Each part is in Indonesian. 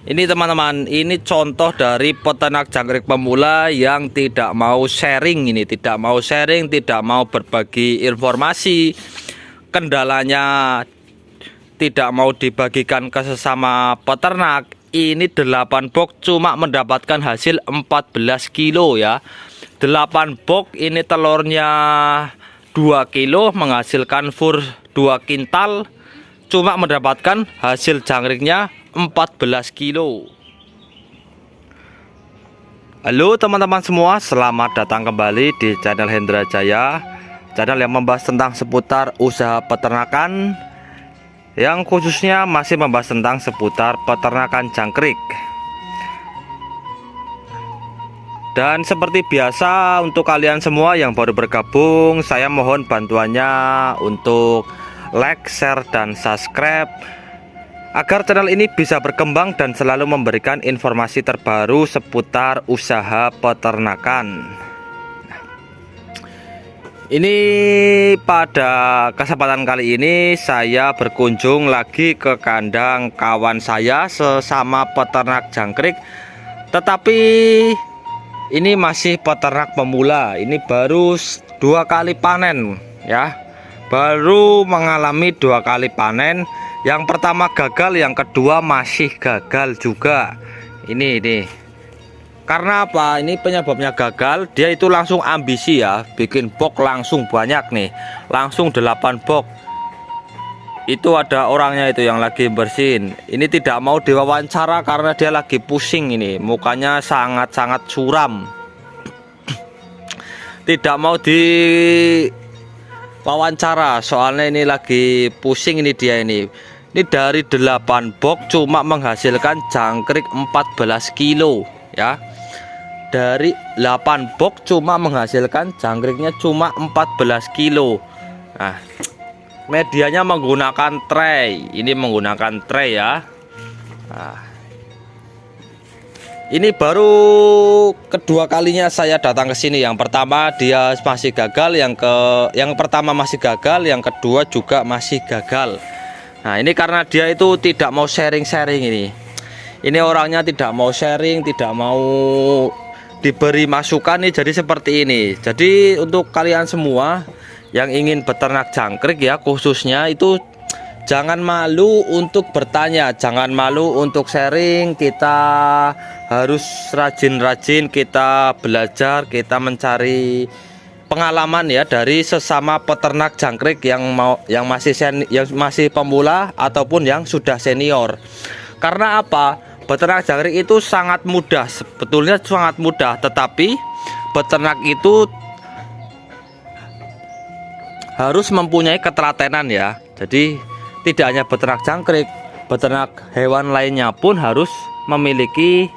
Ini teman-teman, ini contoh dari peternak jangkrik pemula yang tidak mau sharing ini, tidak mau sharing, tidak mau berbagi informasi. Kendalanya tidak mau dibagikan ke sesama peternak. Ini 8 box cuma mendapatkan hasil 14 kilo ya. 8 box ini telurnya 2 kilo menghasilkan fur 2 kintal. Cuma mendapatkan hasil jangkriknya 14 kilo. Halo teman-teman semua, selamat datang kembali di channel Hendra Jaya, channel yang membahas tentang seputar usaha peternakan, yang khususnya masih membahas tentang seputar peternakan jangkrik. Dan seperti biasa, untuk kalian semua yang baru bergabung, saya mohon bantuannya untuk like, share, dan subscribe agar channel ini bisa berkembang dan selalu memberikan informasi terbaru seputar usaha peternakan. Ini pada kesempatan kali ini saya berkunjung lagi ke kandang kawan saya sesama peternak jangkrik, tetapi ini masih peternak pemula. Ini baru 2 kali panen ya, baru mengalami 2 kali panen. Yang pertama gagal, yang kedua masih gagal juga. Ini karena apa? Ini penyebabnya gagal, dia itu langsung ambisi ya, bikin box langsung banyak nih, langsung 8 box. Itu ada orangnya itu yang lagi bersihin. Ini tidak mau diwawancara karena dia lagi pusing, ini mukanya sangat-sangat suram. Tidak mau diwawancara soalnya ini lagi pusing. Ini dia ini dari 8 box cuma menghasilkan jangkrik 14 kilo ya. Dari 8 box cuma menghasilkan jangkriknya cuma 14 kilo. Nah, medianya menggunakan tray. Ini menggunakan tray ya. Nah, ini baru kedua kalinya saya datang ke sini. Yang pertama dia masih gagal, yang pertama masih gagal, yang kedua juga masih gagal. Nah, ini karena dia itu tidak mau sharing-sharing ini. Ini orangnya tidak mau sharing, tidak mau diberi masukan nih, jadi seperti ini. Jadi untuk kalian semua yang ingin beternak jangkrik ya, khususnya itu jangan malu untuk bertanya, jangan malu untuk sharing. Kita harus rajin-rajin kita belajar, kita mencari pengalaman ya dari sesama peternak jangkrik yang masih pemula ataupun yang sudah senior. Karena apa? Beternak jangkrik itu sangat mudah, sebetulnya sangat mudah, tetapi beternak itu harus mempunyai ketelatenan ya. Jadi tidak hanya beternak jangkrik, beternak hewan lainnya pun harus memiliki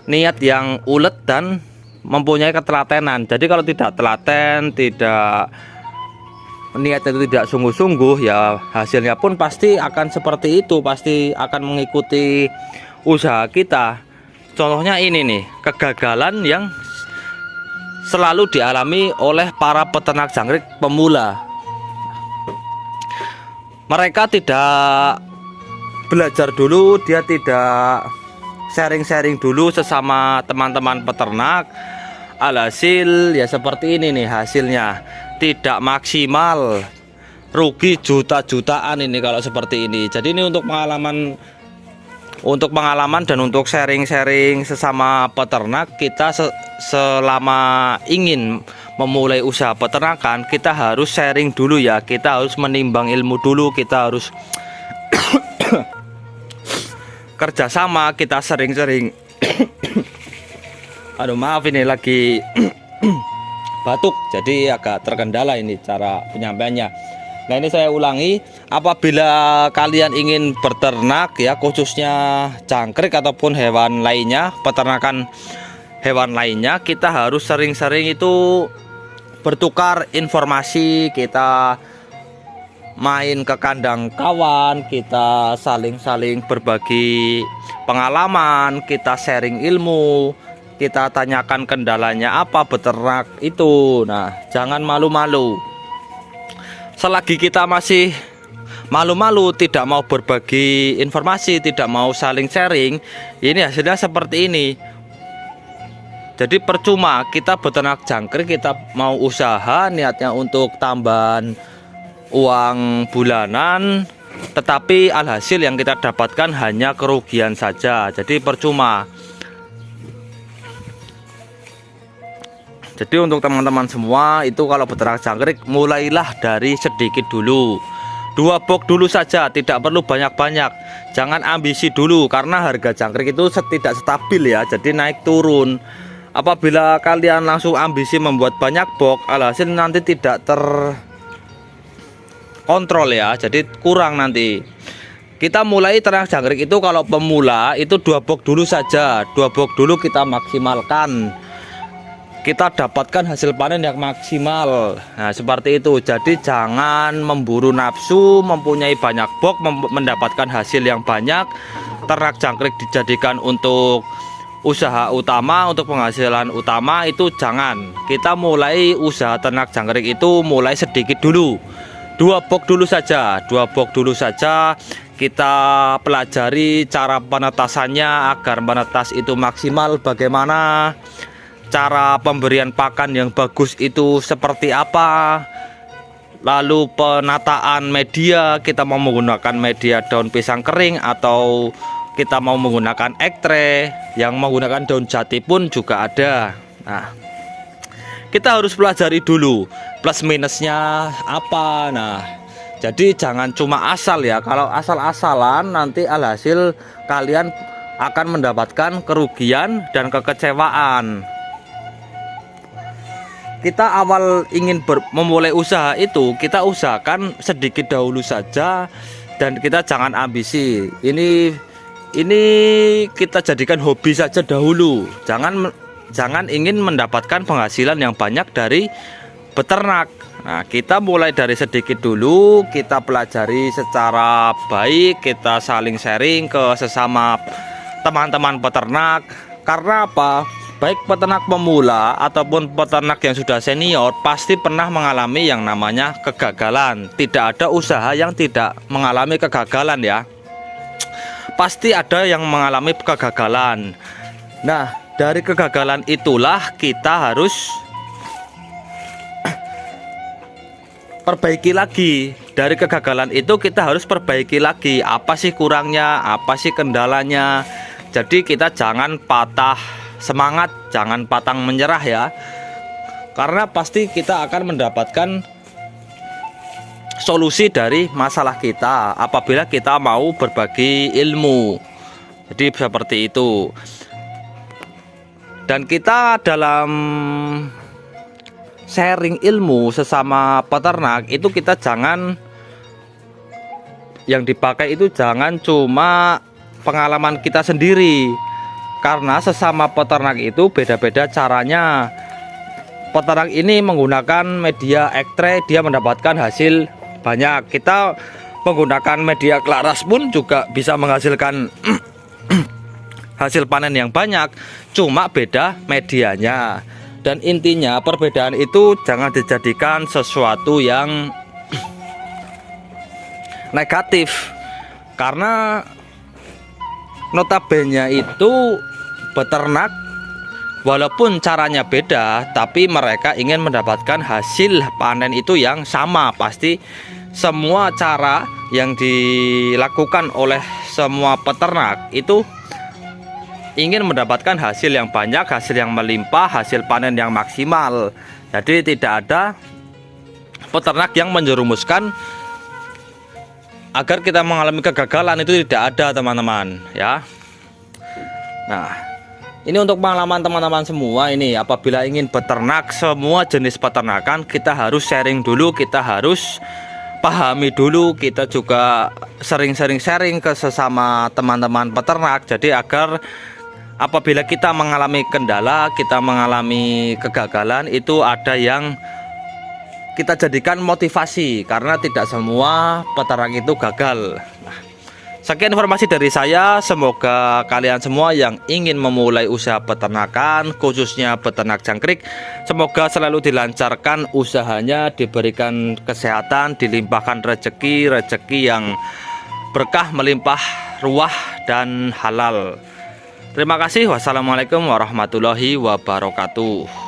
niat yang ulet dan mempunyai ketelatenan. Jadi kalau tidak telaten, tidak niat itu tidak sungguh-sungguh ya, hasilnya pun pasti akan seperti itu, pasti akan mengikuti usaha kita. Contohnya ini nih, kegagalan yang selalu dialami oleh para peternak jangkrik pemula. Mereka tidak belajar dulu, dia tidak sharing-sharing dulu sesama teman-teman peternak. Alhasil ya seperti ini nih hasilnya, tidak maksimal, rugi juta-jutaan ini kalau seperti ini. Jadi ini untuk pengalaman dan untuk sharing-sharing sesama peternak. Kita selama ingin memulai usaha peternakan, kita harus sharing dulu ya, kita harus menimbang ilmu dulu, kita harus kerjasama, kita sering-sering aduh maaf ini lagi batuk, jadi agak terkendala ini cara penyampaiannya. Nah, ini saya ulangi, apabila kalian ingin beternak ya, khususnya jangkrik ataupun hewan lainnya, peternakan hewan lainnya, kita harus sering-sering itu bertukar informasi, kita main ke kandang kawan, kita saling-saling berbagi pengalaman, kita sharing ilmu, kita tanyakan kendalanya apa beternak itu. Nah, jangan malu-malu. Selagi kita masih malu-malu, tidak mau berbagi informasi, tidak mau saling sharing, ini hasilnya seperti ini. Jadi percuma kita beternak jangkrik, kita mau usaha niatnya untuk tambahan uang bulanan, tetapi alhasil yang kita dapatkan hanya kerugian saja. Jadi percuma. Jadi untuk teman-teman semua itu kalau beternak jangkrik, mulailah dari sedikit dulu. 2 box dulu saja, tidak perlu banyak-banyak. Jangan ambisi dulu karena harga jangkrik itu tidak stabil ya, jadi naik turun. Apabila kalian langsung ambisi membuat banyak box, alhasil nanti tidak terkontrol ya, jadi kurang nanti. Kita mulai ternak jangkrik itu kalau pemula itu 2 box dulu saja, 2 box dulu kita maksimalkan, kita dapatkan hasil panen yang maksimal. Nah seperti itu. Jadi jangan memburu nafsu mempunyai banyak box, mendapatkan hasil yang banyak. Ternak jangkrik dijadikan untuk usaha utama, untuk penghasilan utama, itu jangan. Kita mulai usaha ternak jangkrik itu mulai sedikit dulu, 2 box dulu saja, 2 box dulu saja. Kita pelajari cara penetasannya agar menetas itu maksimal, bagaimana cara pemberian pakan yang bagus itu seperti apa. Lalu penataan media, kita mau menggunakan media daun pisang kering atau kita mau menggunakan ektre. Yang menggunakan daun jati pun juga ada. Nah, kita harus pelajari dulu plus minusnya apa. Nah, jadi jangan cuma asal ya. Kalau asal-asalan nanti alhasil kalian akan mendapatkan kerugian dan kekecewaan. Kita awal ingin memulai usaha itu, kita usahakan sedikit dahulu saja dan kita jangan ambisi. Ini kita jadikan hobi saja dahulu. Jangan ingin mendapatkan penghasilan yang banyak dari beternak. Nah, kita mulai dari sedikit dulu, kita pelajari secara baik, kita saling sharing ke sesama teman-teman peternak. Karena apa? Baik peternak pemula ataupun peternak yang sudah senior pasti pernah mengalami yang namanya kegagalan. Tidak ada usaha yang tidak mengalami kegagalan ya. Pasti ada yang mengalami kegagalan. Nah, dari kegagalan itulah kita harus perbaiki lagi. Dari kegagalan itu kita harus perbaiki lagi. Apa sih kurangnya? Apa sih kendalanya? Jadi kita jangan patah semangat, jangan pantang menyerah ya. Karena pasti kita akan mendapatkan solusi dari masalah kita apabila kita mau berbagi ilmu. Jadi seperti itu. Dan kita dalam sharing ilmu sesama peternak itu kita jangan, yang dipakai itu jangan cuma pengalaman kita sendiri. Karena sesama peternak itu beda-beda caranya. Peternak ini menggunakan media ektre, dia mendapatkan hasil banyak. Kita menggunakan media klaras pun juga bisa menghasilkan hasil panen yang banyak. Cuma beda medianya. Dan intinya perbedaan itu jangan dijadikan sesuatu yang negatif. Karena notabene itu beternak walaupun caranya beda, tapi mereka ingin mendapatkan hasil panen itu yang sama. Pasti semua cara yang dilakukan oleh semua peternak itu ingin mendapatkan hasil yang banyak, hasil yang melimpah, hasil panen yang maksimal. Jadi tidak ada peternak yang menjerumuskan agar kita mengalami kegagalan, itu tidak ada teman-teman ya. Nah, ini untuk pengalaman teman-teman semua. Ini apabila ingin beternak semua jenis peternakan, kita harus sharing dulu, kita harus pahami dulu, kita juga sering-sering sharing ke sesama teman-teman peternak. Jadi agar apabila kita mengalami kendala, kita mengalami kegagalan, itu ada yang kita jadikan motivasi. Karena tidak semua peternak itu gagal. Nah, Sekian informasi dari saya. Semoga kalian semua yang ingin memulai usaha peternakan, khususnya peternak jangkrik, semoga selalu dilancarkan usahanya, diberikan kesehatan, dilimpahkan rezeki yang berkah, melimpah ruah dan halal. Terima kasih. Wassalamualaikum warahmatullahi wabarakatuh.